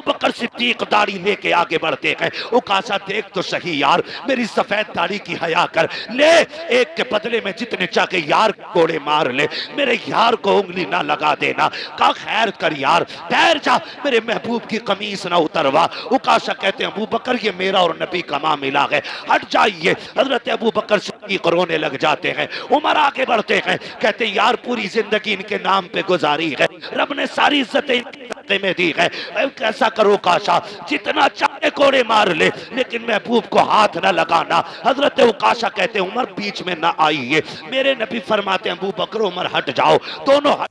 बकर सिद्दीक दाढ़ी लेके आगे बढ़ते हैं। उकाशा देख तो सही यार, मेरी सफेद दाढ़ी की हया कर ले, एक के बदले में जितने चाहे यार कोड़े मार ले, मेरे यार को उंगली ना लगा देना। का खैर कर यार, ठहर जा, मेरे महबूब की कमीज ना उतरवा। उकाशा कहते हैं अबू बकर ये मेरा और नबी का मामला है, हट जाइए। हजरत अबू बकर सिद्दीक रोने लग जाते हैं। उमर आगे बढ़ते हैं, कहते हैं यार पूरी जिंदगी इनके नाम पे गुजारी है, रब ने सारी इज्जतें में दी है, कैसा करो काशा, जितना चाहे कोड़े मार ले लेकिन महबूब को हाथ ना लगाना। हजरत उकाशा कहते हैं उमर बीच में ना आइए। मेरे नबी फरमाते हैं अबू बकर उमर हट जाओ, दोनों हट।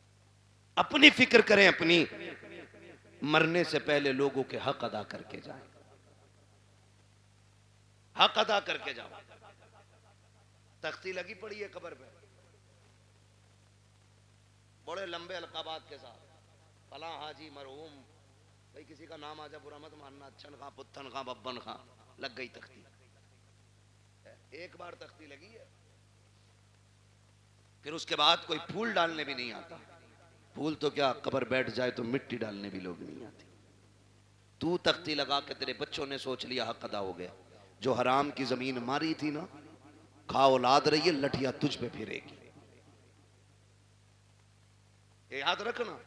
अपनी फिक्र करें, अपनी मरने से पहले लोगों के हक अदा करके जाएं, हक अदा करके जाओ। तख्ती लगी पड़ी है कब्र पे बड़े लंबे अलकाबात के साथ, फला हाजी मरहूम, भाई किसी का नाम आ जाए बुरा मत मानना, अच्छन खां पुत्तन खां बब्बन खां, लग गई तख्ती। एक बार तख्ती लगी है, फिर उसके बाद कोई फूल डालने भी नहीं आता। फूल तो क्या, कब्र बैठ जाए तो मिट्टी डालने भी लोग नहीं आते। तू तख्ती लगा के तेरे बच्चों ने सोच लिया हक अदा हो गया। जो हराम की जमीन मारी थी ना, खा औलाद रही है, लठिया तुझ पे फिरेगी, ये याद रखना।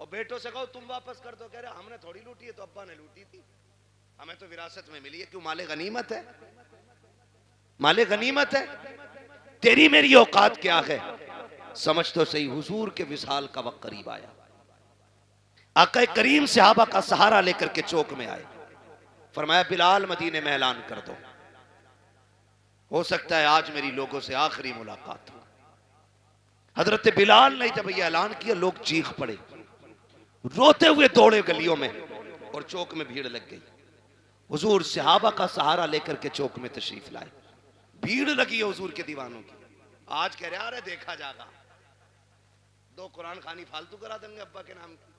और बेटों से कहो तुम वापस कर दो, कह रहे हमने थोड़ी लूटी है, तो अब्बा ने लूटी थी, हमें तो विरासत में मिली है। क्यों? माले गनीमत है, माले गनीमत है। तेरी मेरी औकात क्या है, समझ तो सही। हुजूर के विसाल का वक्त करीब आया, आका करीम सहाबा का सहारा लेकर के चौक में आए, फरमाया बिलाल मदीने में ऐलान कर दो, हो सकता है आज मेरी लोगों से आखिरी मुलाकात हो। हजरत बिलाल ने जब यह ऐलान किया, लोग चीख पड़े, रोते हुए दौड़े गलियों में, और चौक में भीड़ लग गई। हुजूर सहाबा का सहारा लेकर के चौक में तशरीफ लाए, भीड़ लगी है हुजूर के दीवानों की। आज कह रहे अरे देखा जाएगा, दो कुरान खानी फालतू करा देंगे अब्बा के नाम की,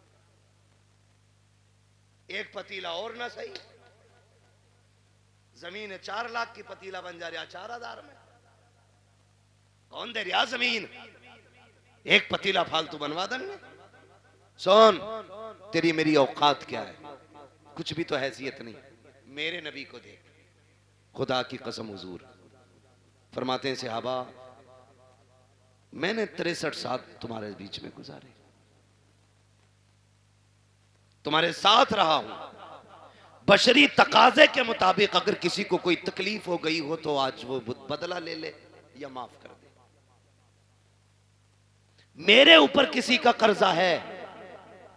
एक पतीला और ना सही, जमीन 4 लाख की पतीला बन जा रहा 4000 में, कौन दे रहा जमीन, एक पतीला फालतू बनवा देंगे। सुन, तेरी मेरी औकात क्या है, कुछ भी तो हैसियत नहीं। मेरे नबी को देख, खुदा की कसम हुजूर फरमाते हैं सहाबा मैंने 63 साल तुम्हारे बीच में गुजारे, तुम्हारे साथ रहा हूं। बशरी तकाजे के मुताबिक अगर किसी को कोई तकलीफ हो गई हो तो आज वो बदला ले ले या माफ कर दे। मेरे ऊपर किसी का कर्जा है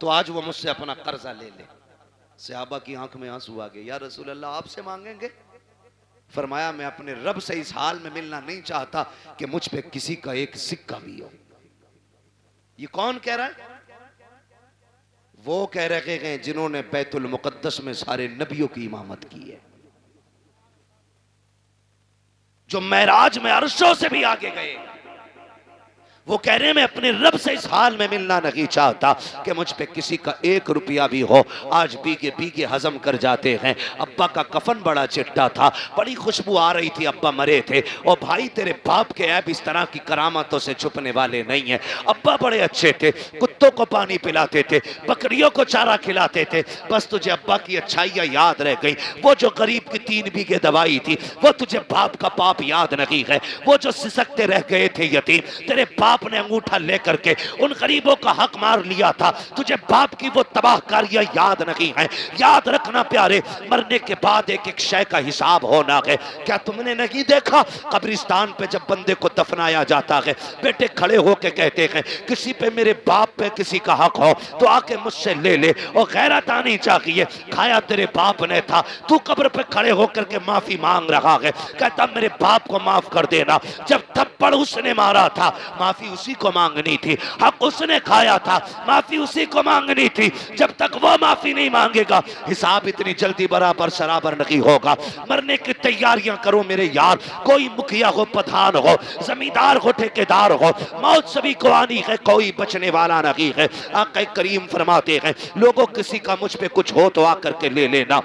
तो आज वो मुझसे अपना कर्जा ले ले। सहाबा की आंख में आंसू आ गए, या रसूल अल्लाह आपसे मांगेंगे? फरमाया मैं अपने रब से इस हाल में मिलना नहीं चाहता कि मुझ पे किसी का एक सिक्का भी हो। ये कौन कह रहा है? वो कह रहे हैं जिन्होंने बैतुल मुकद्दस में सारे नबियों की इमामत की है, जो महराज में अर्शों से भी आगे गए। वो कह रहे हैं मैं अपने रब से इस हाल में मिलना नहीं चाहता कि मुझ पे किसी का 1 रुपया भी हो। आज बीगे बीगे हजम कर जाते हैं। अब्बा का कफन बड़ा चिट्टा था, बड़ी खुशबू आ रही थी, अब्बा मरे थे। और भाई तेरे बाप के ऐब इस तरह की करामातों से छुपने वाले नहीं है। अब्बा बड़े अच्छे थे, कुत्तों को पानी पिलाते थे, बकरियों को चारा खिलाते थे। बस तुझे अब्बा की अच्छाइयाँ याद रह गई। वो जो गरीब की 3 बीघे दवाई थी वो तुझे बाप का पाप याद नहीं है। वो जो सिसकते रह गए थे यतीम, तेरे आपने अंगूठा लेकर के उन गरीबों का हक मार लिया था, तुझे बाप की वो तबाहकारियां याद नहीं है। याद रखना प्यारे, मरने के बाद एक एक शय का हिसाब होना है। क्या तुमने नहीं देखा कब्रिस्तान पे जब बंदे को दफनाया जाता है, बेटे खड़े होके कहते हैं किसी पे मेरे बाप पे किसी का हक हो तो आके मुझसे ले ले। और गैरत आनी चाहिए, खाया तेरे बाप ने था, तू कब्र पे खड़े होकर के माफी मांग रहा है, कहता मेरे बाप को माफ कर देना। जब थप्पड़ उसने मारा था माफी उसी को मांगनी थी, हक उसने खाया था माफी उसी को मांगनी थी। जब तक वो माफी नहीं मांगेगा हिसाब इतनी जल्दी बराबर सराबर नहीं होगा। मरने की तैयारियां करो मेरे यार, कोई मुखिया हो, प्रधान हो, जमींदार हो, ठेकेदार हो, मौत सभी को आनी है, कोई बचने वाला नहीं है। आका करीम फरमाते हैं लोगों किसी का मुझ पे कुछ हो तो आकर के ले लेना।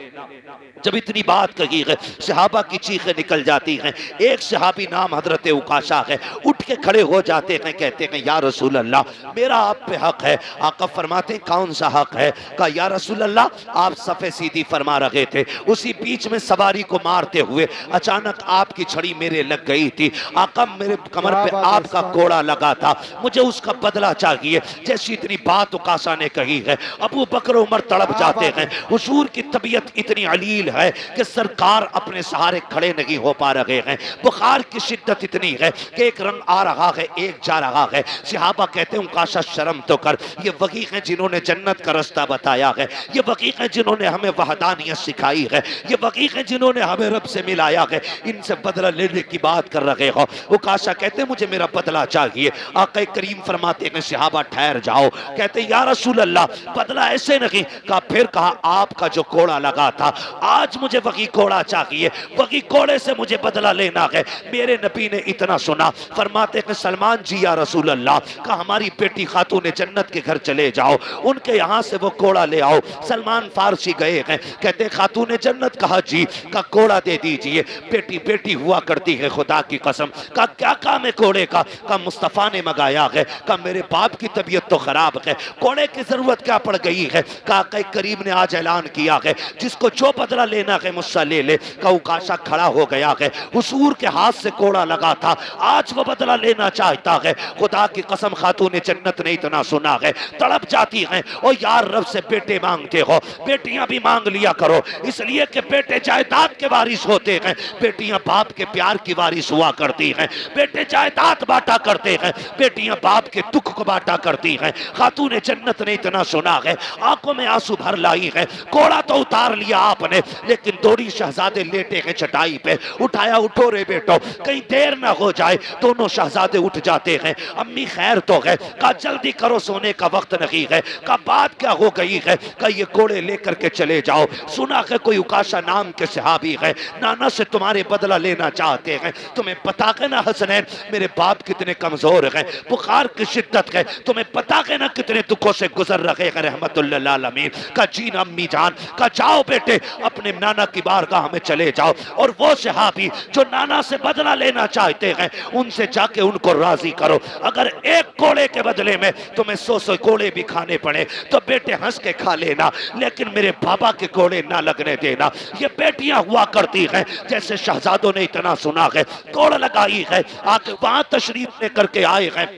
जब इतनी बात कही है सहाबा की चीखें निकल जाती हैं। एक सहाबी नाम हजरत उकाशा है, उठ के खड़े हो जाते हैं, हैं, कहते हैं या रसूल अल्लाह मेरा आप पे हक है। आका फरमाते हैं कौन सा हक है? कहा या रसूल अल्लाह आप सफ़े सीधी फरमा रहे थे, उसी बीच में सवारी को मारते हुए अचानक आपकी छड़ी मेरे लग गई थी। आका मेरे कमर पे आपका कोड़ा लगा था, मुझे उसका बदला चाहिए। जैसी इतनी बात उकासा ने कही है, अबू बकर उमर तड़प जाते हैं। हुजूर की तबीयत इतनी अलील है कि सरकार अपने सहारे खड़े नहीं हो पा रहे हैं। बुखार की शिद्दत इतनी है कि एक रंग आ रहा है, एक जा रहा है। सहाबा कहते हैं उकाशा शर्म तो कर, ये वही हैं जिन्होंने जन्नत का रास्ता बताया है, ये वही हैं जिन्होंने हमें वहदानियत सिखाई है, ये वही हैं जिन्होंने हमें रब से मिलाया है, इनसे बदला लेने की बात कर रहे हो। उकाशा कहते हैं मुझे मेरा बदला चाहिए। आका करीम फरमाते हैं सहाबा ठहर जाओ। कहते या रसूल अल्लाह बदला ऐसे नहीं। कहा फिर कहा आपका जो कोड़ा लगा था आज मुझे वही कोड़ा चाहिए, वही कोड़े से मुझे बदला लेना है। मेरे नबी ने इतना सुना, फरमाते हैं सलमान जी या रसूल अल्लाह का हमारी बेटी खातून जन्नत के घर चले जाओ, उनके यहाँ से वो कोड़ा ले आओ। सलमान फारसी गए हैं, कहते खातून जन्नत कहा जी का कोड़ा दे दीजिए। बेटी बेटी हुआ करती है खुदा की कसम। का क्या काम है कोड़े का? मुस्तफ़ा ने मंगाया है। का मेरे बाप की तबीयत तो खराब है, कोड़े की जरूरत क्या पड़ गई है? का करीम ने आज ऐलान किया है जिसको जो बदला लेना है मुझसे ले ले। का उकाशा खड़ा हो गया है, हुजूर के हाथ से कोड़ा लगा था, आज वो बदला लेना चाहता है। खुदा की कसम खातून जन्नत ने इतना सुना है, तड़प जाती हैं। और यार रब से बेटे मांगते हो, बेटियां भी मांग लिया करो, इसलिए कि बेटे जायदाद के वारिस होते हैं, बेटियां बाप के प्यार की वारिस हुआ करती हैं। बेटे जायदाद बांटा करते हैं, बेटियां बाप के दुख को बांटा करती हैं। खातून जन्नत ने इतना सुना है, आंखों में आंसू भर लाई है। कोड़ा तो उतार लिया आपने, लेकिन दोड़ी शहजादे लेटे हैं चटाई पे। उठाया, उठो रे बेटो, कहीं देर ना हो जाए। दोनों शहजादे उठ जाते हैं। अम्मी खैर तो है? का जल्दी करो, सोने का वक्त नहीं है। का बात क्या हो गई है? का ये कोड़े लेकर के चले जाओ। सुना है कोई उकाशा नाम के सहाबी है, नाना से तुम्हारे बदला लेना चाहते हैं। तुम्हें पता है ना हसनैन मेरे बाप कितने कमजोर हैं, बुखार की शिद्दत है, तुम्हें पता है ना कितने दुखों से गुजर रहे हैं रहमतुल्लिल आलमीन। का जी अम्मी जान, का जाओ बेटे अपने नाना की बारगाह में चले जाओ, और वो सहाबी जो नाना से बदला लेना चाहते हैं उनसे जाके उनको राजी करो। अगर एक कोड़े के बदले में तुम्हें 100 कोड़े भी खाने पड़े तो बेटे हंस के खा लेना, लेकिन मेरे बाबा के कोड़े ना लगने देना। ये बेटियां हुआ करती हैं, जैसे शहजादों ने इतना सुना है, कोड़ लगाई है, आके वहां तशरीफ लेकर के आए हैं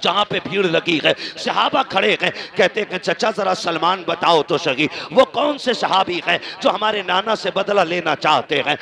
जहां पे भीड़ लगी है। सहाबा खड़े हैं, कहते हैं चचा जरा सलमान बताओ तो सही वो कौन से सहाबी हैं जो हमारे नाना से बदला लेना चाहते हैं।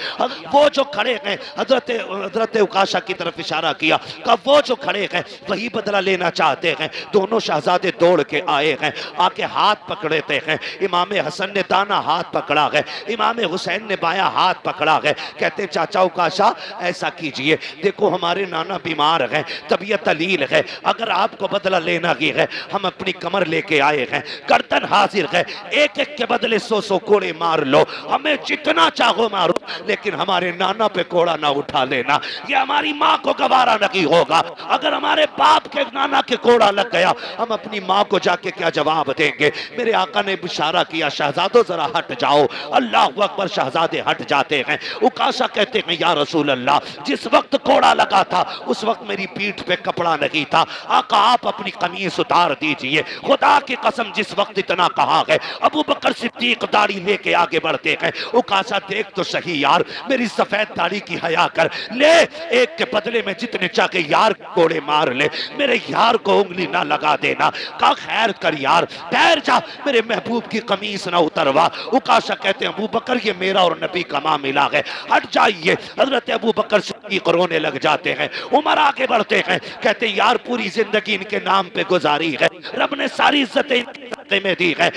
वो जो खड़े हैं, हजरत उकाशा की तरफ इशारा किया, का वो जो खड़े हैं वही बदला लेना चाहते हैं। दोनों शहजादे दौड़ के आए हैं, आके हाथ पकड़ते हैं। इमाम हसन ने दाना हाथ पकड़ा है, इमाम हुसैन ने बाया हाथ पकड़ा है। कहते चाचा उकाशा ऐसा कीजिए, देखो हमारे नाना बीमार हैं, तबीयत अलील है, अगर आपको बदला लेना ही है हम अपनी कमर लेके आए हैं, गर्दन हाजिर है, एक एक के बदले 100 कोड़े मार लो, हमें जितना चाहो मारो, लेकिन हमारे नाना पे कोड़ा ना उठा लेना। ये हमारी माँ को गवारा नहीं होगा। अगर हमारे बाप के नाना के कोड़ा लग गया हम अपनी माँ को जाके क्या जवाब देंगे? मेरे आका ने इशारा किया शहजादो जरा हट जाओ। अल्लाह अकबर, शहजादे हट जाते हैं। उकाशा कहते हैं या रसूल अल्लाह जिस वक्त कोड़ा लगा था उस वक्त मेरी पीठ पे कपड़ा नहीं था, आका आप अपनी कमीज उतार दीजिए। खुदा की कसम जिस वक्त इतना कहा है अबू बकर सिद्दीक दाढ़ी लेके आगे बढ़ते हैं। उकाशा देख तो सही यार, मेरी सफेद दाढ़ी की हया कर ले, एक के बदले में जितने चाहे यार कोड़े मार ले, मेरे यार को उंगली ना लगा देना। का खैर कर यार, ठहर जा, मेरे महबूब की कमीज ना उतरवा। उकाशा कहते हैं अबू बकर ये मेरा और नबी का मामला है, हट जाइए। हजरत अबू बकर सिद्दीक रोने लग जाते हैं। उमर आगे बढ़ते हैं, कहते हैं यार पूरी जिंदगी इनके नाम पे गुजारी है, रब ने सारी इज्जतें में दी है,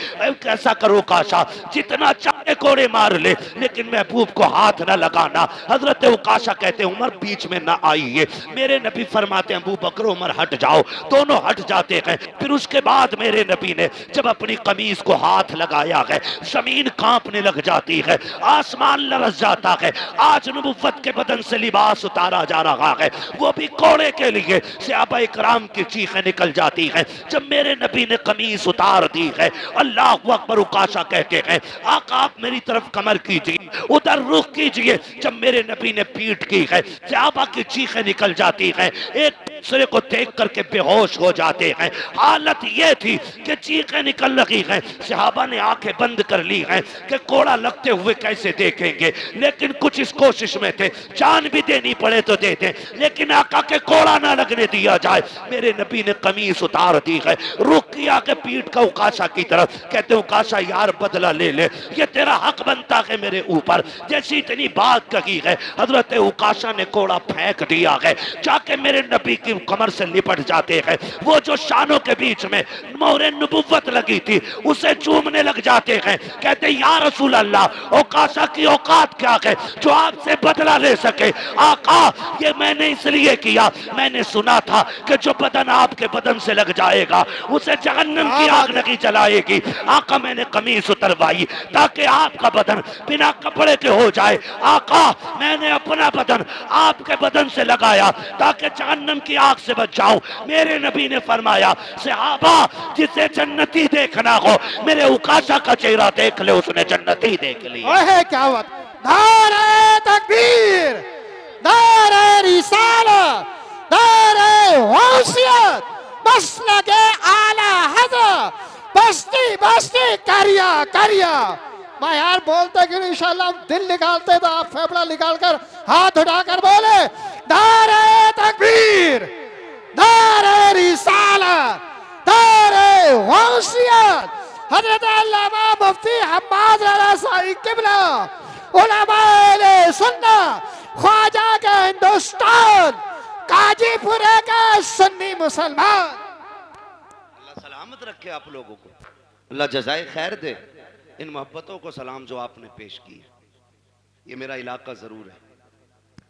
कैसा करो काशा जितना चाहे कोड़े मार ले, लेकिन महबूब को हाथ न लगाना। हजरत उकाशा कहते उमर बीच में ना आइए। मेरे नबी फरमाते हैं अबू बकर उमर हट जाओ, दोनों हट जाते हैं। फिर उसके बाद मेरे नबी ने जब अपनी कमीज को हाथ लगाया है जमीन कांपने लग जाती है, आसमान लरस जाता है। आज नबुव्वत के बदन से लिबास उतारा जा रहा है, वो भी कोड़े के लिए। सहाबा इकराम की चीखें निकल जाती हैं जब मेरे नबी ने कमीज उतार दी है। अल्लाह अकबर। उकाशा कहते हैं आका आप मेरी तरफ कमर कीजिए, उधर रुख कीजिए। जब मेरे नबी ने पीठ की है सहाबा की चीखें निकल जाती हैं। एक सिरे को देख करके बेहोश हो जाते हैं। हालत ये थी कि चीखें निकल रही हैं। सहाबा ने आंखें बंद कर ली हैं कि कोड़ा लगते हुए कैसे देखेंगे, लेकिन कुछ इस कोशिश में थे जान भी देनी पड़े तो दे दें, लेकिन आका के कोड़ा ना लगने दिया जाए। मेरे नबी ने कमीज उतार दी है, रुक किया के पीठ का उकाशा की तरफ, कहते उकाशा यार बदला ले ले, ये तेरा हक बनता है मेरे ऊपर। जैसी इतनी बात कही है, हजरत उकाशा ने कोड़ा फेंक दिया है, जाके मेरे नबी की कमर से लिपट जाते हैं। वो जो शानों के बीच में मोहरे नबुव्वत लगी थी उसे चूमने लग जाते हैं। कहते या रसूल अल्लाह, उकाशा की औकात क्या है जो आपसे बदला ले सके? आका ये मैंने इसलिए किया, मैंने सुना था कि जो बदन आपके बदन से लग जाएगा उसे जहन्नम की आग नहीं जलाएगी। आका मैंने कमीज उतरवाई ताकि आपका बदन बिना कपड़े के हो जाए। आका मैंने अपना बदन आपके बदन से लगाया ताकि जहन्नम की आग से बच जाऊं। मेरे नबी ने फरमाया सहाबा जिसे जन्नती देखना हो मेरे उकाशा का चेहरा देख ले, उसने जन्नती देख लिया। क्या बात, नारे तकबीर, नारे रिसालत, नारे गौसियत, मसलके आला हज़रत, बस्ती बस्ती करिया करिया। मैं यार बोलते कि इंशाल्लाह हम दिल निकालते तो आप फेफड़ा निकालकर हाथ उठाकर बोले नारे तकबीर, नारे रिसालत, नारे गौसियत, हज़रत अल्लामा मुफ्ती हम्माद रज़ा साईं किबला, उलमाए सुन्नत, ख्वाजा के हिंदुस्तान, काजीपुरे का सुन्नी मुसलमान। अल्लाह सलामत रखे आप लोगों को, अल्लाह जज़ाए खैर दे। इन मोहब्बतों को सलाम जो आपने पेश की है, ये मेरा इलाका ज़रूर है,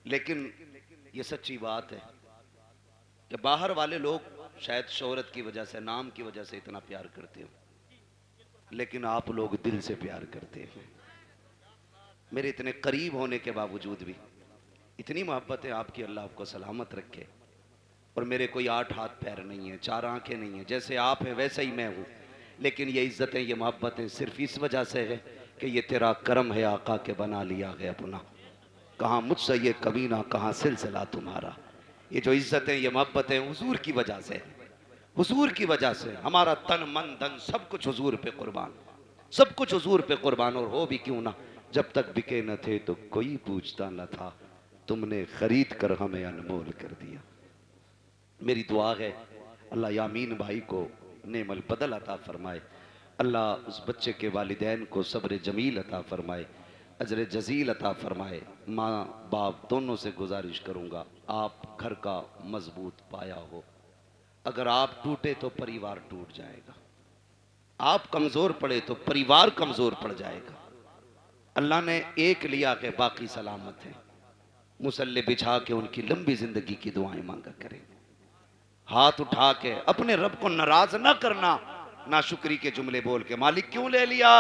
लेकिन ये सच्ची बात है कि बाहर वाले लोग शायद शोहरत की वजह से, नाम की वजह से इतना प्यार करते हो, लेकिन आप लोग दिल से प्यार करते हैं। मेरे इतने करीब होने के बावजूद भी इतनी मोहब्बत है आपकी, अल्लाह आपको सलामत रखे। और मेरे कोई 8 हाथ पैर नहीं है, 4 आंखें नहीं है, जैसे आप हैं वैसे ही मैं हूँ, लेकिन ये इज्जतें, ये मोहब्बतें सिर्फ इस वजह से है कि ये तेरा करम है आका के बना लिया है अपना। कहाँ मुझसे ये कभी ना, कहाँ सिलसिला तुम्हारा। ये जो इज्जतें, ये मोहब्बतें हुजूर की वजह से, हुजूर की वजह से हमारा तन मन धन सब कुछ हुजूर पे कुर्बान, सब कुछ हुजूर पे कुर्बान। और हो भी क्यों ना, जब तक बिके न थे तो कोई पूछता न था, तुमने खरीद कर हमें अनमोल कर दिया। मेरी दुआ है अल्लाह यामीन भाई को नेमल बदल अता फरमाए, अल्लाह उस बच्चे के वालिदैन को सब्र जमील अता फरमाए, अजर जजील अता फरमाए। माँ बाप दोनों से गुजारिश करूँगा, आप घर का मजबूत पाया हो, अगर आप टूटे तो परिवार टूट जाएगा, आप कमज़ोर पड़े तो परिवार कमज़ोर पड़ जाएगा। अल्लाह ने एक लिया के बाकी सलामत है, मुसल्ले बिछा के उनकी लंबी ज़िंदगी की दुआएं मांगा करें। हाथ उठा के अपने रब को नाराज ना करना, ना शुक्री के जुमले बोल के मालिक क्यों ले लिया,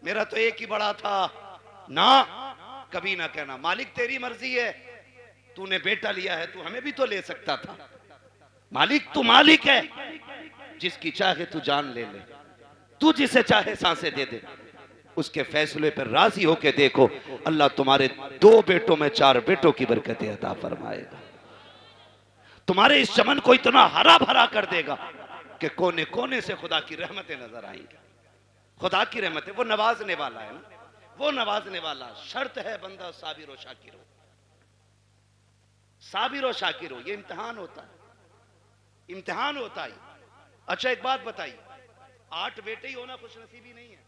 मेरा तो एक ही बड़ा था ना, कभी ना कहना मालिक तेरी मर्जी है, तूने बेटा लिया है, तू हमें भी तो ले सकता था। मालिक तू मालिक है, जिसकी चाहे तू जान ले ले, तू जिसे चाहे सांसें दे दे, उसके फैसले पर राजी होके देखो, अल्लाह तुम्हारे 2 बेटों में 4 बेटों की बरकतें अता फरमाएगा। तुम्हारे इस चमन को इतना हरा भरा कर देगा कि कोने कोने से खुदा की रहमतें नजर आएंगी। खुदा की रहमतें, वो नवाजने वाला है ना, वो नवाजने वाला। शर्त है बंदा साबिर और शाकिर हो, साबिर और शाकिर हो। ये इम्तिहान होता है, इम्तिहान होता है। अच्छा एक बात बताइए, 8 बेटे ही होना खुश नसीबी नहीं है,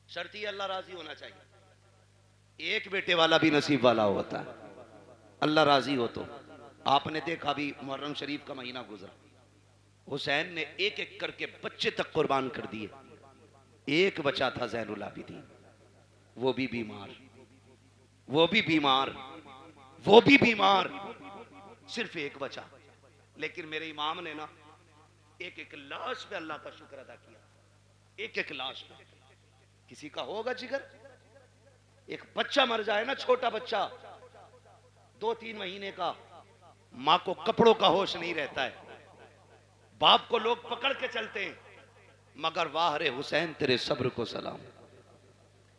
शर्त ही अल्लाह राजी होना चाहिए। एक बेटे वाला भी नसीब वाला होता है, अल्लाह राजी हो तो। आपने देखा भी मुहर्रम शरीफ का महीना गुजरा, हुसैन ने एक एक करके बच्चे तक कुर्बान कर दिए। एक बचा था ज़ैनुल आबिदीन, वो भी बीमार, वो भी बीमार, वो भी बीमार, सिर्फ एक बचा। लेकिन मेरे इमाम ने ना एक एक लाश पे अल्लाह का शुक्र अदा किया, एक एक लाश पे। किसी का होगा जिगर, एक बच्चा मर जाए ना, छोटा बच्चा 2-3 महीने का, माँ को कपड़ों का होश नहीं रहता है, बाप को लोग पकड़ के चलते हैं, मगर वाह रे हुसैन तेरे सब्र को सलाम।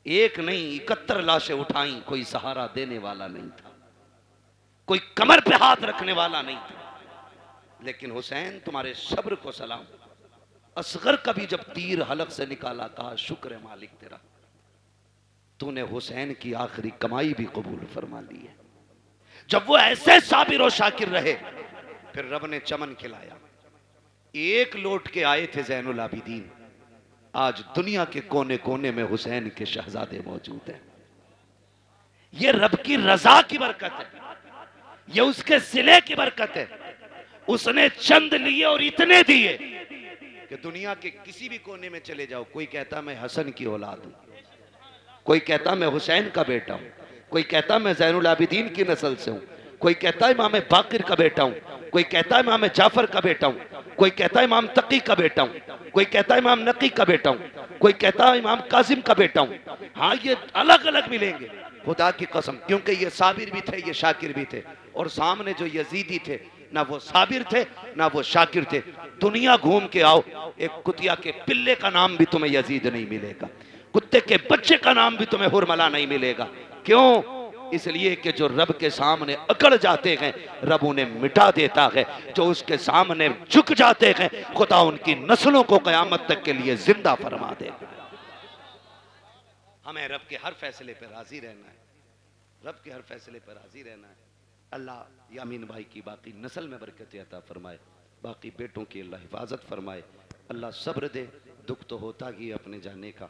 एक नहीं 71 लाशें उठाई, कोई सहारा देने वाला नहीं था। कोई कमर पे हाथ रखने वाला नहीं था। लेकिन हुसैन तुम्हारे सब्र को सलाम। असगर कभी जब तीर हलक से निकाला, कहा शुक्र है मालिक तेरा, तूने हुसैन की आखिरी कमाई भी कबूल फरमा ली है। जब वो ऐसे साबिर और शाकिर रहे, फिर रब ने चमन खिलाया। एक लौट के आए थे ज़ैनुल आबिदीन, आज दुनिया के कोने कोने में हुसैन के शहजादे मौजूद हैं। ये रब की रजा की बरकत है, ये उसके सिले की बरकत है। उसने चंद लिए और इतने दिए कि दुनिया के किसी भी कोने में चले जाओ, कोई कहता मैं हसन की औलाद हूं, कोई कहता मैं हुसैन का बेटा हूं, कोई कहता मैं ज़ैनुल आबिदीन की नस्ल से हूं, कोई कहता है इमाम बाकिर का बेटा हूं, कोई कहता है इमाम जाफर का बेटा हूं, कोई कहता है इमाम तकी का बेटा हूं, कोई कहता है इमाम नकी का बेटा हूं, कोई कहता है इमाम कासिम का बेटा हूं। हाँ, ये अलग अलग मिलेंगे, खुदा की कसम, क्योंकि ये साबिर भी थे, ये शाकिर भी थे। और सामने जो यजीदी थे, ना वो साबिर थे ना वो शाकिर थे। दुनिया घूम के आओ, एक कुतिया के पिल्ले का नाम भी तुम्हें यजीद नहीं मिलेगा, कुत्ते के बच्चे का नाम भी तुम्हें हुरमला नहीं मिलेगा। क्यों? इसलिए कि जो रब के सामने अकड़ जाते हैं, रब उन्हें मिटा देता है। जो उसके सामने झुक जाते हैं, खुदा उनकी नस्लों को कयामत तक के लिए जिंदा फरमा देगा। हमें रब के हर फैसले पर राजी रहना है, रब के हर फैसले पर राजी रहना है। अल्लाह यामीन भाई की बाकी नस्ल में बरकत अता फरमाए, बाकी बेटों की अल्लाह हिफाजत फरमाए। अल्लाह सब्र दे। दुख तो होता ही अपने जाने का,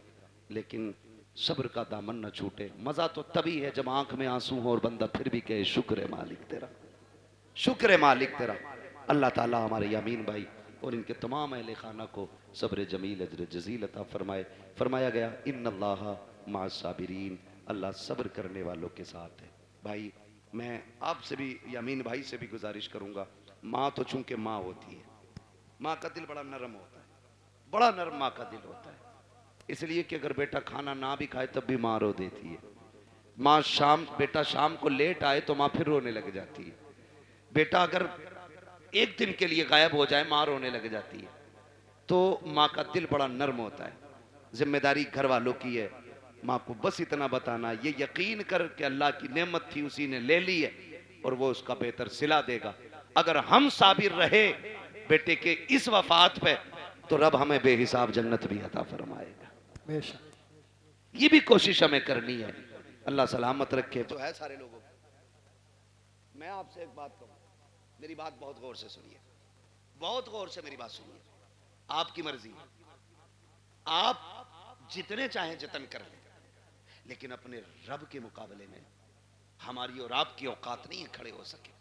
लेकिन सब्र का दामन न छूटे। मज़ा तो तभी है जब आंख में आंसू हो और बंदा फिर भी कहे शुक्र है मालिक तेरा, शुक्र है मालिक तेरा। अल्लाह ताला हमारे यामीन भाई और इनके तमाम अहले खाना को सब्र जमील अजर जजील अता फरमाए। फरमाया गया इन्नल्लाह माअस साबिरीन, अल्लाह सब्र करने वालों के साथ है। भाई मैं आपसे भी यामीन भाई से भी गुजारिश करूंगा, माँ तो चूंकि माँ होती है, माँ का दिल बड़ा नरम होता है, बड़ा नरम माँ का दिल होता है। इसलिए कि अगर बेटा खाना ना भी खाए तब भी माँ रो देती है। माँ बेटा शाम को लेट आए तो माँ फिर रोने लग जाती है। बेटा अगर एक दिन के लिए गायब हो जाए माँ रोने लग जाती है। तो माँ का दिल बड़ा नरम होता है। जिम्मेदारी घर वालों की है, माँ को बस इतना बताना, ये यकीन कर कि अल्लाह की नेमत थी उसी ने ले ली है और वो उसका बेहतर सिला देगा। अगर हम साबिर रहे बेटे के इस वफात पे तो रब हमें बेहिसाब जन्नत भी अता फरमाएगा। ये भी कोशिश हमें करनी है। अल्लाह सलामत रखे। तो है सारे लोगों को। मैं आपसे एक बात कहूँ, मेरी बात बहुत गौर से सुनिए, बहुत गौर से मेरी बात सुनिए। आपकी मर्जी, आप जितने चाहें जतन कर लें, लेकिन अपने रब के मुकाबले में हमारी और आपकी औकात नहीं है खड़े हो सके।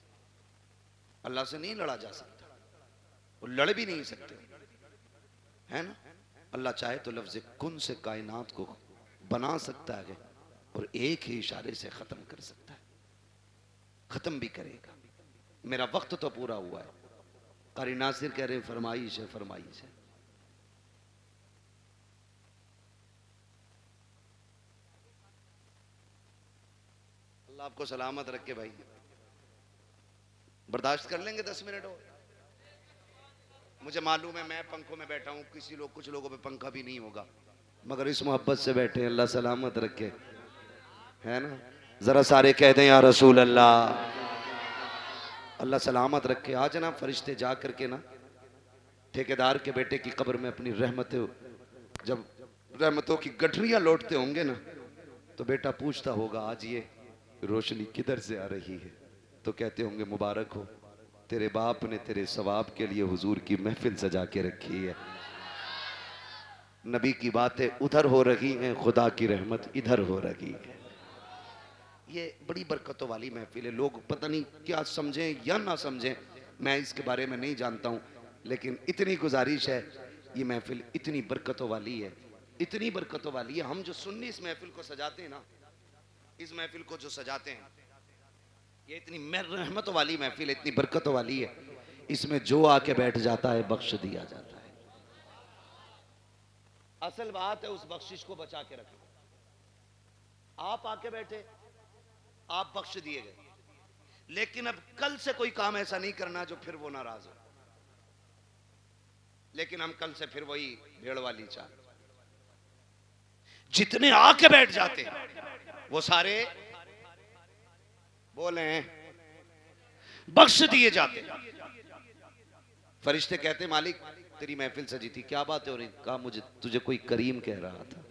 अल्लाह से नहीं लड़ा जा सकता, वो लड़ भी नहीं सकते, है ना। अल्लाह चाहे तो लफ्ज़ कुन से कायनात को बना सकता है और एक ही इशारे से ख़त्म कर सकता है, ख़त्म भी करेगा। मेरा वक्त तो पूरा हुआ है। कारी नासिर कह रहे हैं फरमाइश है, फरमाइश है। अल्लाह आपको सलामत रखे भाई। बर्दाश्त कर लेंगे 10 मिनट और? मुझे मालूम है मैं पंखों में बैठा हूँ, कुछ लोगों पे पंखा भी नहीं होगा, मगर इस मोहब्बत से बैठे। अल्लाह सलामत रखे, है ना। जरा सारे कह दें या रसूल अल्लाह। अल्लाह सलामत रखे। आज ना फरिश्ते जा करके ना ठेकेदार के बेटे की कब्र में अपनी जब रहमतों की गठरियां लौटते होंगे ना, तो बेटा पूछता होगा आज ये रोशनी किधर से आ रही है, तो कहते होंगे मुबारक हो, तेरे बाप ने तेरे सवाब के लिए हुजूर की महफिल सजा के रखी है। नबी की बातें उधर हो रही हैं, खुदा की रहमत इधर हो रही है। ये बड़ी बरकतों वाली महफिल है। लोग पता नहीं क्या समझें या ना समझें, मैं इसके बारे में नहीं जानता हूँ, लेकिन इतनी गुजारिश है, ये महफिल इतनी बरकतों वाली है, इतनी बरकतों वाली है। हम जो सुन्नी इस महफिल को सजाते हैं ना, इस महफिल को जो सजाते हैं, ये इतनी रहमत वाली महफिल, इतनी बरकतों वाली है। इसमें जो आके बैठ जाता है बख्श दिया जाता है। असल बात है उस बख्शिश को बचा के रखो। आप आके बैठे, आप बख्श दिए गए, लेकिन अब कल से कोई काम ऐसा नहीं करना जो फिर वो नाराज हो। लेकिन हम कल से फिर वही भेड़ वाली चाल। जितने आके बैठ जाते हैं वो सारे बोले बख्श दिए जाते। फरिश्ते कहते मालिक तेरी महफिल सजी थी, क्या बात है हो रही? कहा मुझे तुझे कोई करीम कह रहा था,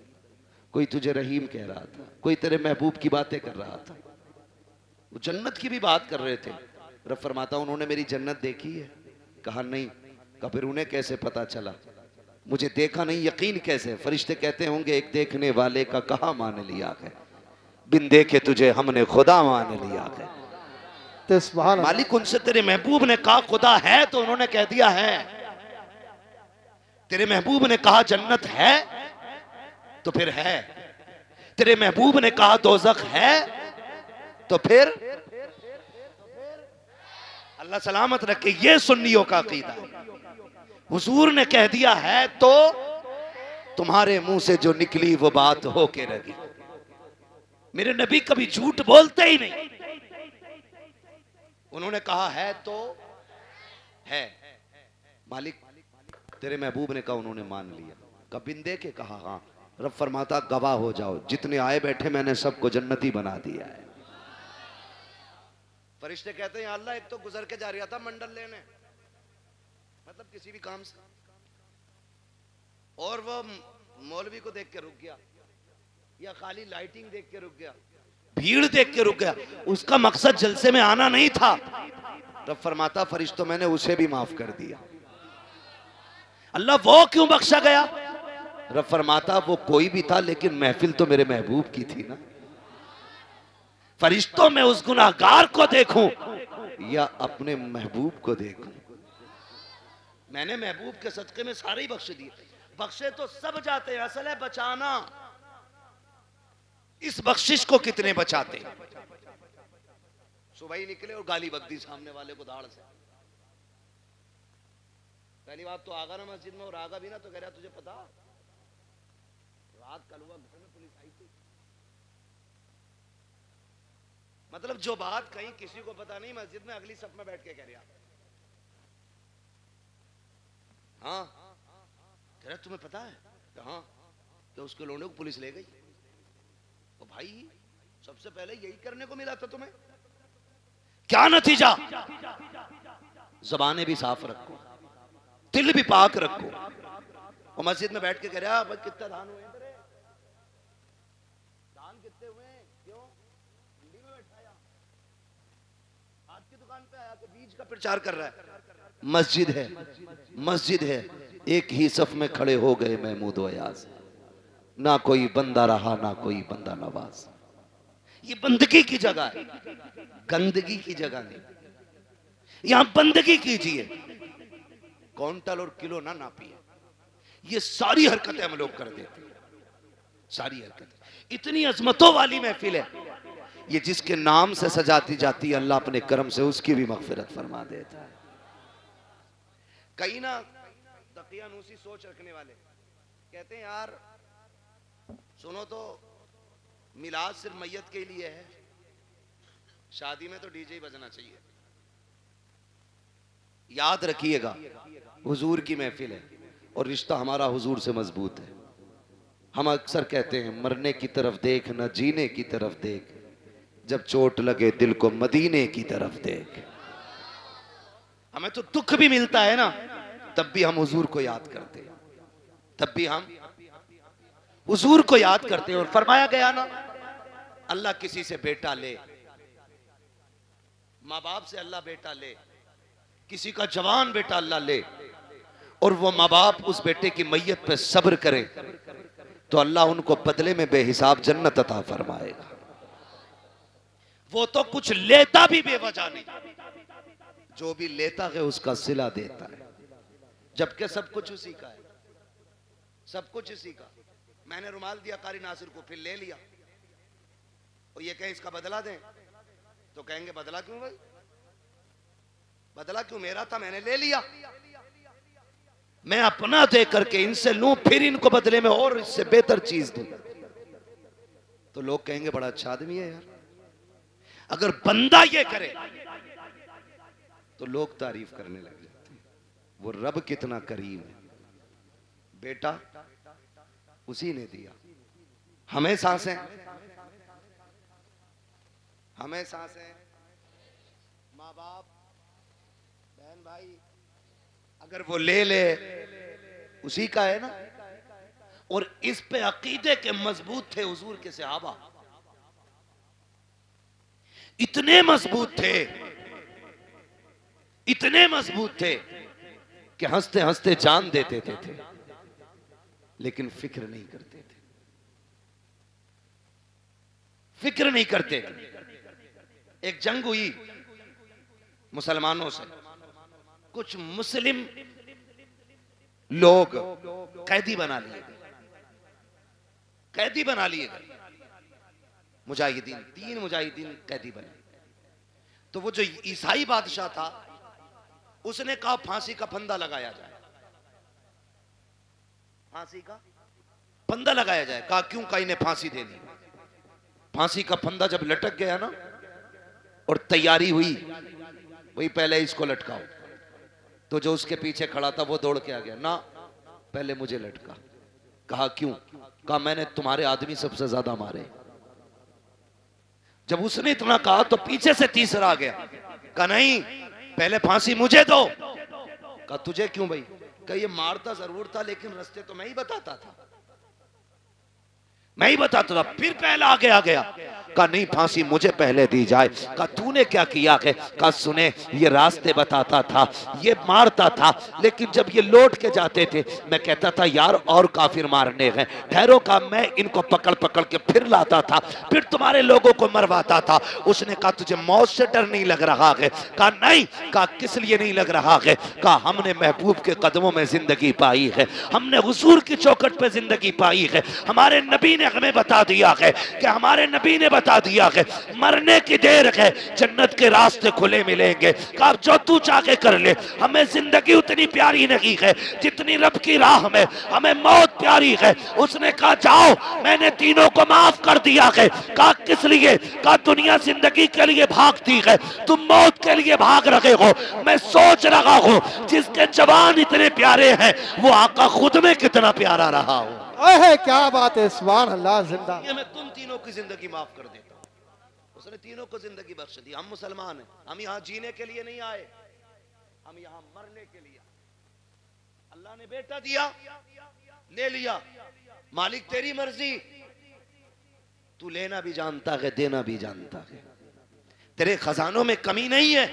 कोई तुझे रहीम कह रहा था, कोई तेरे महबूब की बातें कर रहा था। वो जन्नत की भी बात कर रहे थे। रब फरमाता उन्होंने मेरी जन्नत देखी है? कहा नहीं। कहा फिर उन्हें कैसे पता चला? मुझे देखा नहीं, यकीन कैसे? फरिश्ते कहते होंगे एक देखने वाले का कहा मान लिया है, बिन देखे तुझे हमने खुदा मान लिया है। तो सुभान अल्लाह। मालिक उनसे तेरे महबूब ने कहा खुदा है, तो उन्होंने कह दिया है। तेरे महबूब ने कहा जन्नत है, तो फिर है। तेरे महबूब ने कहा दोज़ख है, तो फिर अल्लाह सलामत रखे। ये सुन्नियों का अकीदा है। हुजूर ने कह दिया है तो तुम्हारे मुंह से जो निकली वो बात होके रही। मेरे नबी कभी झूठ बोलते ही नहीं। उन्होंने कहा है तो है। मालिक तेरे महबूब ने कहा, उन्होंने मान लिया। कबिन दे के कहा हाँ। रब फरमाता गवाह हो जाओ, जितने आए बैठे मैंने सबको जन्नती बना दिया है। फरिश्ते कहते हैं अल्लाह एक तो गुजर के जा रहा था मंडल लेने, मतलब किसी भी काम से, और वो मौलवी को देख के रुक गया, या खाली लाइटिंग देख के रुक गया, भीड़ देख के रुक गया, उसका मकसद जलसे में आना नहीं था। रब फरमाता फरिश्तों मैंने उसे भी माफ कर दिया। अल्लाह वो क्यों बख्शा गया? रब फरमाता वो कोई भी था लेकिन महफिल तो मेरे महबूब की थी ना। फरिश्तों में उस गुनाहगार को देखूं या अपने महबूब को देखूं? मैंने महबूब के सदके में सारे ही बख्श दिए। बख्शे तो सब जाते हैं, असल है बचाना। इस बख्शिश को कितने बचाते? सुबह ही निकले और गाली बक दी सामने वाले को दाढ़ से। पहली बात तो आगा ना मस्जिद में, और आगा भी ना तो कह रहा तुझे पता रात कल हुआ घर में पुलिस आई थी। मतलब जो बात कहीं किसी को पता नहीं, मस्जिद में अगली सफ में बैठ के कह रहा हाँ कह रहा तुम्हें पता है? हाँ तो उसके लोंडे को पुलिस ले गई। तो भाई सबसे पहले यही करने को मिला था तुम्हें। क्या नतीजा? ज़बानें भी साफ रखो, दिल भी पाक रखो। और मस्जिद में बैठ के कह रहा भाई कितना दान हुए तेरे? दान कितने हुए? क्यों मंडी में बैठाया, आज की दुकान पे आया कि बीज का प्रचार कर रहा है? मस्जिद है, मस्जिद है। एक ही सफ में खड़े हो गए महमूद अयाज, ना कोई बंदा रहा ना कोई बंदा नवाज। ये बंदगी की जगह है, गंदगी की जगह नहीं। यहां बंदगी कीजिए, क्विंटल और किलो ना नापिए। ये सारी हरकतें हम लोग कर देते हैं, सारी हरकतें। इतनी अजमतों वाली महफिल है ये, जिसके नाम से सजाती जाती है अल्लाह अपने करम से उसकी भी मगफिरत फरमा देता है। कई ना तकियानूसी सोच रखने वाले कहते हैं यार सुनो तो मिलाद सिर्फ मैयत के लिए है, शादी में तो डीजे ही बजना चाहिए। याद रखिएगा हुजूर की महफिल है और रिश्ता हमारा हुजूर से मजबूत है। हम अक्सर कहते हैं मरने की तरफ देख न जीने की तरफ देख, जब चोट लगे दिल को मदीने की तरफ देख। हमें तो दुख भी मिलता है ना, तब भी हम हुजूर को याद करते हैं, तब भी हम हुजूर को याद करते हैं। और फरमाया गया ना अल्लाह किसी से बेटा ले, माँ बाप से अल्लाह बेटा ले, किसी का जवान बेटा अल्लाह ले, और वो माँ बाप उस बेटे की मैयत पे सब्र करे तो अल्लाह उनको बदले में बेहिसाब जन्नत अता फरमाएगा। वो तो कुछ लेता भी बेवजह नहीं, जो भी लेता है उसका सिला देता है, जबकि सब कुछ उसी का है, सब कुछ उसी का। मैंने रुमाल दिया कारी नासिर को, फिर ले लिया, और ये कहें इसका बदला दें तो कहेंगे बदला क्यों भाई, बदला क्यों? मेरा था मैंने ले लिया। मैं अपना दे करके इनसे लूं फिर इनको बदले में और इससे बेहतर चीज दूं, तो लोग कहेंगे बड़ा अच्छा आदमी है यार। अगर बंदा ये करे तो लोग तारीफ करने लग जाते हैं, वो रब कितना करीम है। बेटा उसी ने दिया, हमें सांसें, हमें सांसें, माँ बाप अगर वो ले ले उसी का है ना। और इस पे अकीदे के मजबूत थे हुजूर के सहाबा, इतने मजबूत थे, इतने मजबूत थे कि हंसते हंसते जान देते थे, लेकिन फिक्र नहीं करते थे, फिक्र नहीं करते थे। एक जंग हुई मुसलमानों से, कुछ मुस्लिम लोग कैदी बना लिए गए, कैदी बना लिए गए मुजाहिदीन, 3 मुजाहिदीन कैदी बने। तो वो जो ईसाई बादशाह था उसने कहा फांसी का फंदा लगाया जाए, फांसी का फंदा लगाया जाए। कहा क्यों? कहा इन्हें फांसी देनी। फांसी का फंदा जब लटक गया ना और तैयारी हुई, वही पहले इसको लटकाओ, तो जो उसके पीछे खड़ा था वो दौड़ के आ गया, ना पहले मुझे लटका। कहा क्यों? कहा मैंने तुम्हारे आदमी सबसे ज्यादा मारे। जब उसने इतना कहा तो पीछे से तीसरा आ गया, कहा नहीं पहले फांसी मुझे दो। कहा तुझे क्यों भाई? कहा ये मारता जरूर था लेकिन रास्ते तो मैं ही बताता था, मैं ही बताता था। फिर पहला आगे आ गया, कहा नहीं फांसी मुझे पहले दी जाए। कहा तूने क्या किया है? कहा सुने ये रास्ते बताता था, ये मारता था, लेकिन जब ये लौट के जाते थे मैं कहता था यार और काफिर मारने हैं, ठहरो। का मैं इनको पकड़ पकड़ के फिर लाता था, फिर तुम्हारे लोगों को मरवाता था। उसने कहा तुझे मौत से डर नहीं लग रहा है? कहा नहीं। कहा किस लिए नहीं लग रहा है? कहा हमने महबूब के कदमों में जिंदगी पाई है, हमने हुजूर की चौखट पे जिंदगी पाई है, हमारे नबी ने हमें बता दिया है कि हमारे नबी ने बता दिया है मरने की देर है, जन्नत के रास्ते खुले मिलेंगे। कहा जो तू चाहे कर ले, हमें जिंदगी उतनी प्यारी नहीं है जितनी रब की राह में हमें मौत प्यारी है। उसने कहा जाओ मैंने तीनों को माफ कर दिया है। कहा किस लिए? कहा दुनिया जिंदगी के लिए भागती है, तुम मौत के लिए भाग रहे हो। मैं सोच रहा हूं जिसके जवान इतने प्यारे हैं वो आका खुद में कितना प्यारा रहा हो। अहे क्या बात है, सुभान अल्लाह। जिंदा मैं तुम तीनों की जिंदगी माफ कर देता हूं। उसने तीनों को जिंदगी बख्श दी। हम मुसलमान हैं, हम यहां जीने के लिए नहीं आए, हम यहां मरने के लिए। अल्लाह ने बेटा दिया, ले लिया, मालिक तेरी मर्जी, तू लेना भी जानता है देना भी जानता है, तेरे खजानों में कमी नहीं है,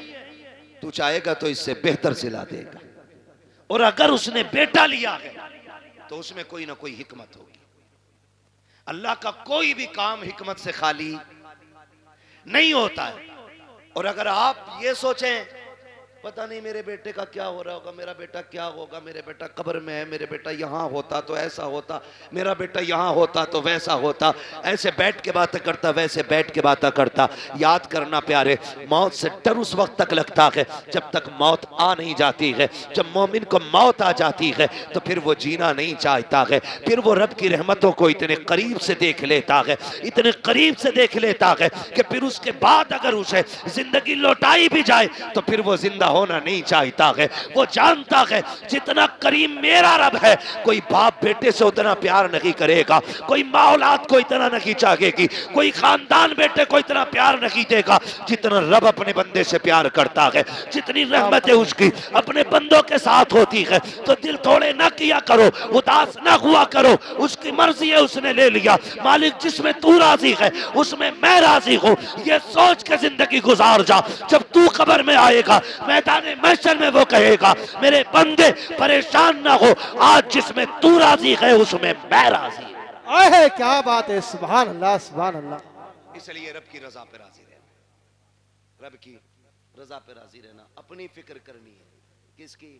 तू चाहेगा तो इससे बेहतर सिला देगा। और अगर उसने बेटा लिया है तो उसमें कोई ना कोई हिकमत होगी। अल्लाह का कोई भी काम हिकमत से खाली नहीं होता है। और अगर आप ये सोचें पता नहीं मेरे बेटे का क्या हो रहा होगा, मेरा बेटा क्या होगा, मेरे बेटा कब्र में है, मेरे बेटा यहाँ होता तो ऐसा होता, मेरा बेटा यहाँ होता तो वैसा होता, ऐसे बैठ के बातें करता, वैसे बैठ के बातें करता। याद करना प्यारे, मौत से डर उस वक्त तक लगता है जब तक मौत आ नहीं जाती है। जब मोमिन को मौत आ जाती है तो फिर वो जीना नहीं चाहता है, फिर वो रब की रहमतों को इतने करीब से देख लेता है, इतने करीब से देख लेता है कि फिर उसके बाद अगर उसे जिंदगी लौटाई भी जाए तो फिर वो जिंदा होना नहीं चाहता है। वो जानता है जितना करीम मेरा रब है, कोई बाप बेटे से उतना प्यार नहीं करेगा, कोई माँ औलाद को इतना नहीं चाहेगी, कोई खानदान बेटे को इतना प्यार नहीं देगा जितना रब अपने बंदे से प्यार करता है। जितनी रहमतें उसकी अपने बंदों के साथ होती है तो दिल थोड़े ना किया करो, उदास ना हुआ करो। उसकी मर्जी है, उसने ले लिया। मालिक जिसमें तू राजी है उसमें मैं राजी हूँ, ये सोच के जिंदगी गुजार जा। जब तू कब्र में आएगा मैदान महशर में वो कहेगा मेरे बंदे परेशान ना हो, आज जिसमें तू राजी है उसमें मैं राजी हूं। अहे क्या बात है, सुभान अल्लाह सुभान अल्लाह। इसलिए रब की रजा पे राजी रहना, रब की रजा पे राजी रहना, अपनी फिक्र करनी है। किसकी?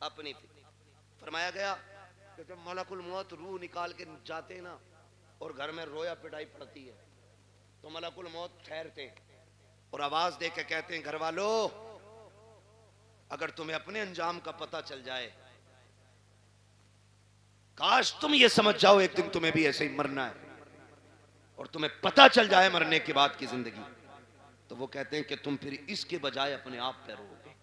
अपनी फिक्र। फरमाया गया कि जब मलकुल मौत रूह निकाल के जाते ना और घर में रोया पिटाई पड़ती है तो मलकुल मौत ठहरते और आवाज दे के कहते हैं घर वालों अगर तुम्हें अपने अंजाम का पता चल जाए, काश तुम ये समझ जाओ एक दिन तुम्हें भी ऐसे ही मरना है और तुम्हें पता चल जाए मरने के बाद की जिंदगी, तो वो कहते हैं कि तुम फिर इसके बजाय अपने आप पे रोगे।